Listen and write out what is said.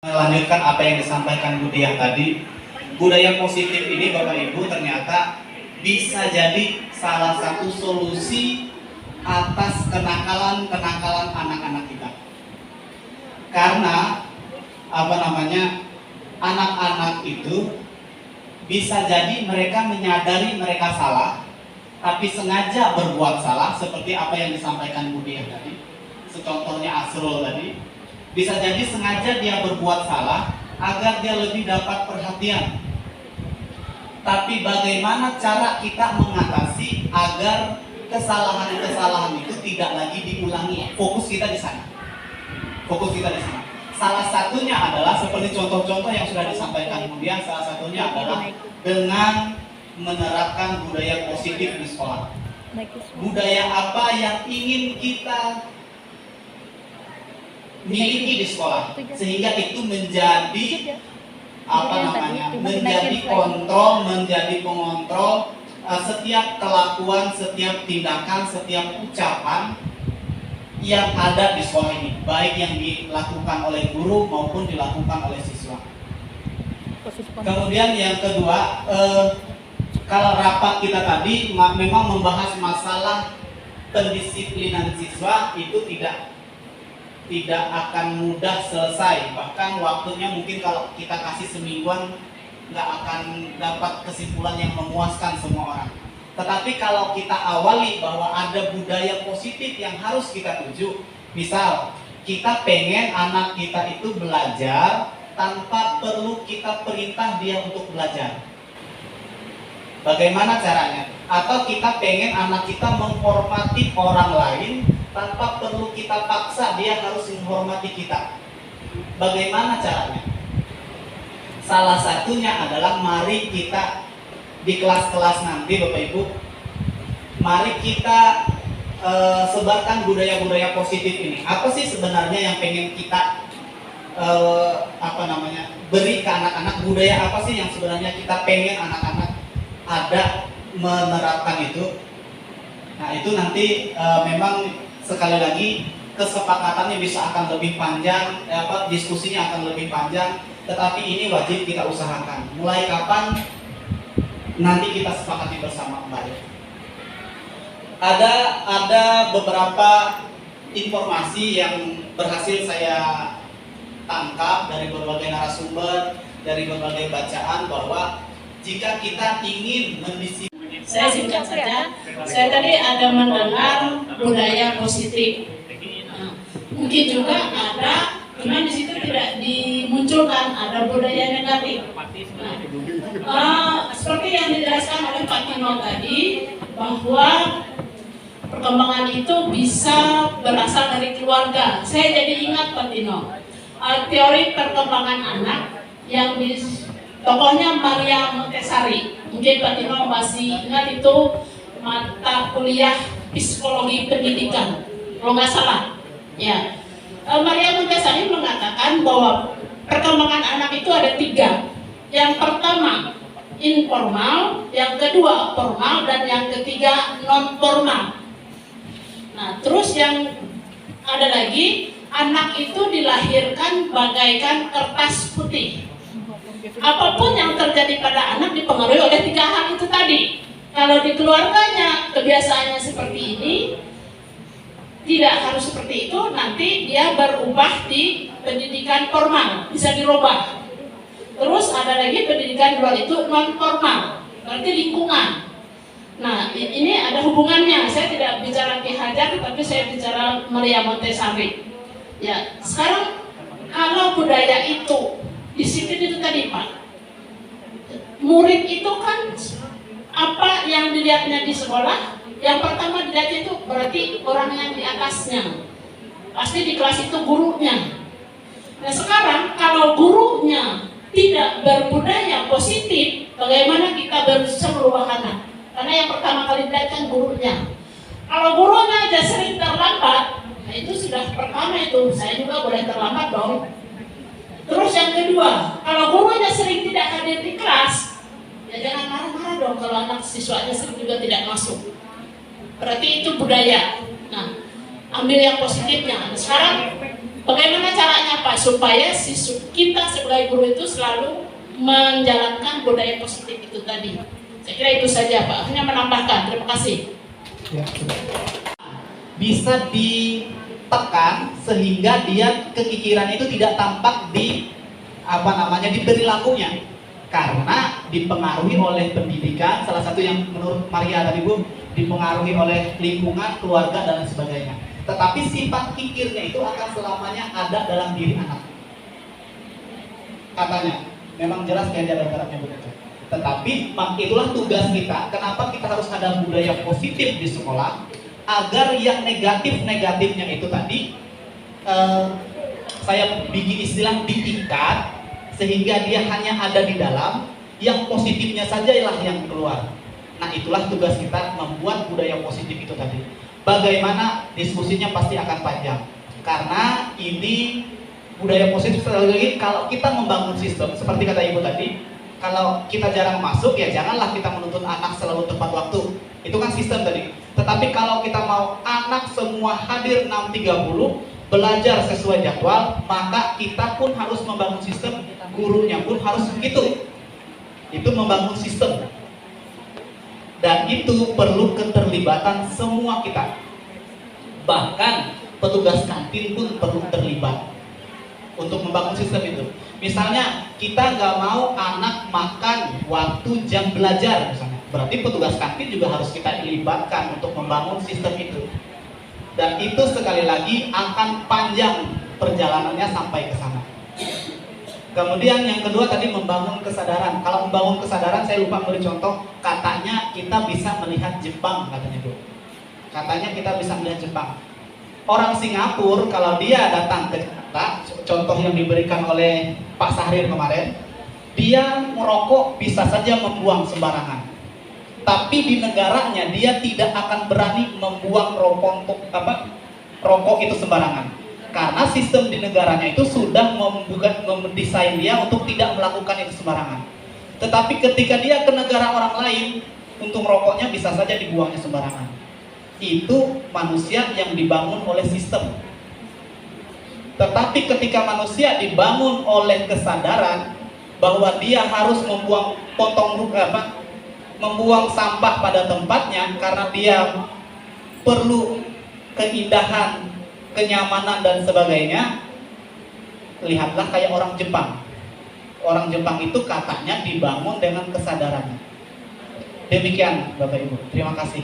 Melanjutkan apa yang disampaikan Bu Diah tadi, budaya positif ini Bapak Ibu ternyata bisa jadi salah satu solusi atas kenakalan-kenakalan anak-anak kita. Karena anak-anak itu bisa jadi mereka menyadari mereka salah, tapi sengaja berbuat salah seperti apa yang disampaikan Bu Diah tadi. Contohnya Asrul tadi, bisa jadi sengaja dia berbuat salah agar dia lebih dapat perhatian. Tapi bagaimana cara kita mengatasi agar kesalahan-kesalahan itu tidak lagi diulangi? Fokus kita di sana. Fokus kita di sana. Salah satunya adalah seperti contoh-contoh yang sudah disampaikan kemudian, salah satunya adalah dengan menerapkan budaya positif di sekolah. Budaya apa yang ingin kita miliki di sekolah sehingga itu menjadi menjadi kontrol, menjadi pengontrol setiap kelakuan, setiap tindakan, setiap ucapan yang ada di sekolah ini, baik yang dilakukan oleh guru maupun dilakukan oleh siswa. Kemudian yang kedua, kalau rapat kita tadi memang membahas masalah pendisiplinan siswa itu tidak akan mudah selesai, bahkan waktunya mungkin kalau kita kasih semingguan nggak akan dapat kesimpulan yang memuaskan semua orang. Tetapi kalau kita awali bahwa ada budaya positif yang harus kita tuju, misal kita pengen anak kita itu belajar tanpa perlu kita perintah dia untuk belajar. Bagaimana caranya? Atau kita pengen anak kita menghormati orang lain tanpa perlu kita paksa dia harus menghormati kita. Bagaimana caranya? Salah satunya adalah mari kita di kelas-kelas nanti Bapak Ibu, mari kita sebarkan budaya-budaya positif ini. Apa sih sebenarnya yang pengen kita beri ke anak-anak? Budaya apa sih yang sebenarnya kita pengen anak-anak ada menerapkan itu? Nah itu nanti memang sekali lagi kesepakatannya bisa akan lebih panjang, diskusinya akan lebih panjang, tetapi ini wajib kita usahakan. Mulai kapan? Nanti kita sepakati bersama kembali. Ada beberapa informasi yang berhasil saya tangkap dari berbagai narasumber, dari berbagai bacaan bahwa jika kita ingin mendisiplin. Saya singkat saja, saya tadi ada mendengar budaya positif. Mungkin juga ada, cuman di situ tidak dimunculkan ada budaya negatif. Seperti yang dijelaskan oleh Pak Tino tadi, bahwa perkembangan itu bisa berasal dari keluarga. Saya jadi ingat Pak Tino, teori perkembangan anak yang tokohnya Maria Montessori. Mungkin Pak Tino masih ingat itu mata kuliah psikologi pendidikan, kalau nggak salah. Ya, Maria Montessori mengatakan bahwa perkembangan anak itu ada 3. Yang pertama informal, yang kedua formal, dan yang ketiga non formal. Nah, terus yang ada lagi, anak itu dilahirkan bagaikan kertas putih. Apapun yang terjadi pada anak dipengaruhi oleh 3 hal itu tadi. Kalau di keluarganya kebiasaannya seperti ini, tidak harus seperti itu, nanti dia berubah di pendidikan formal, bisa dirubah. Terus ada lagi pendidikan luar itu non formal, berarti lingkungan. Nah, ini ada hubungannya. Saya tidak bicara Ki Hajar, tapi saya bicara Maria Montessori. Ya, sekarang kalau budaya itu, disiplin itu tadi Pak, murid itu kan apa yang dilihatnya di sekolah, yang pertama dilihat itu berarti orang yang di atasnya, pasti di kelas itu gurunya. Nah sekarang kalau gurunya tidak berbudaya positif, bagaimana kita bisa merubah anak? Karena yang pertama kali dilihat kan gurunya. Kalau gurunya aja sering terlambat, nah itu sudah pertama itu, saya juga boleh terlambat dong. Terus yang kedua, kalau gurunya sering tidak hadir di kelas, ya jangan marah-marah dong kalau anak siswanya sering juga tidak masuk. Berarti itu budaya. Nah, ambil yang positifnya. Sekarang bagaimana caranya Pak supaya kita guru itu selalu menjalankan budaya positif itu tadi. Saya kira itu saja Pak, hanya menambahkan. Terima kasih. Ya, bisa ditekan sehingga dia kekikiran itu tidak tampak di di perilakunya, karena dipengaruhi oleh pendidikan, salah satu yang menurut Maria tadi Bu, dipengaruhi oleh lingkungan, keluarga dan sebagainya. Tetapi sifat kikirnya itu akan selamanya ada dalam diri anak. Katanya, memang jelas kayak ada baratnya begitu. Tetapi itulah tugas kita. Kenapa kita harus ada budaya positif di sekolah, agar yang negatifnya itu tadi saya bikin istilah diikat, sehingga dia hanya ada di dalam, yang positifnya saja lah yang keluar. Nah, itulah tugas kita, membuat budaya positif itu tadi. Bagaimana diskusinya pasti akan panjang, karena ini budaya positif sekali lagi. Kalau kita membangun sistem seperti kata Ibu tadi, kalau kita jarang masuk, ya janganlah kita menuntut anak selalu tepat waktu. Itu kan sistem tadi. Tetapi kalau kita mau anak semua hadir 6.30, belajar sesuai jadwal, maka kita pun harus membangun sistem, gurunya pun harus begitu. Itu membangun sistem. Dan itu perlu keterlibatan semua kita. Bahkan petugas kantin pun perlu terlibat untuk membangun sistem itu. Misalnya kita nggak mau anak makan waktu jam belajar misalnya, berarti petugas kantin juga harus kita libatkan untuk membangun sistem itu. Dan itu sekali lagi akan panjang perjalanannya sampai ke sana. Kemudian yang kedua tadi membangun kesadaran. Kalau membangun kesadaran, saya lupa beri contoh. Katanya kita bisa melihat Jepang, katanya Bu. Katanya kita bisa melihat Jepang. Orang Singapura kalau dia datang ke Jakarta, contoh yang diberikan oleh Pak Sahrir kemarin, dia merokok bisa saja membuang sembarangan. Tapi di negaranya dia tidak akan berani membuang rokok itu sembarangan. Karena sistem di negaranya itu sudah mendesain dia untuk tidak melakukan itu sembarangan. Tetapi ketika dia ke negara orang lain, untuk rokoknya bisa saja dibuangnya sembarangan. Itu manusia yang dibangun oleh sistem. Tetapi ketika manusia dibangun oleh kesadaran bahwa dia harus membuang membuang sampah pada tempatnya karena dia perlu keindahan, kenyamanan dan sebagainya. Lihatlah kayak orang Jepang. Orang Jepang itu katanya dibangun dengan kesadarannya. Demikian Bapak Ibu, terima kasih.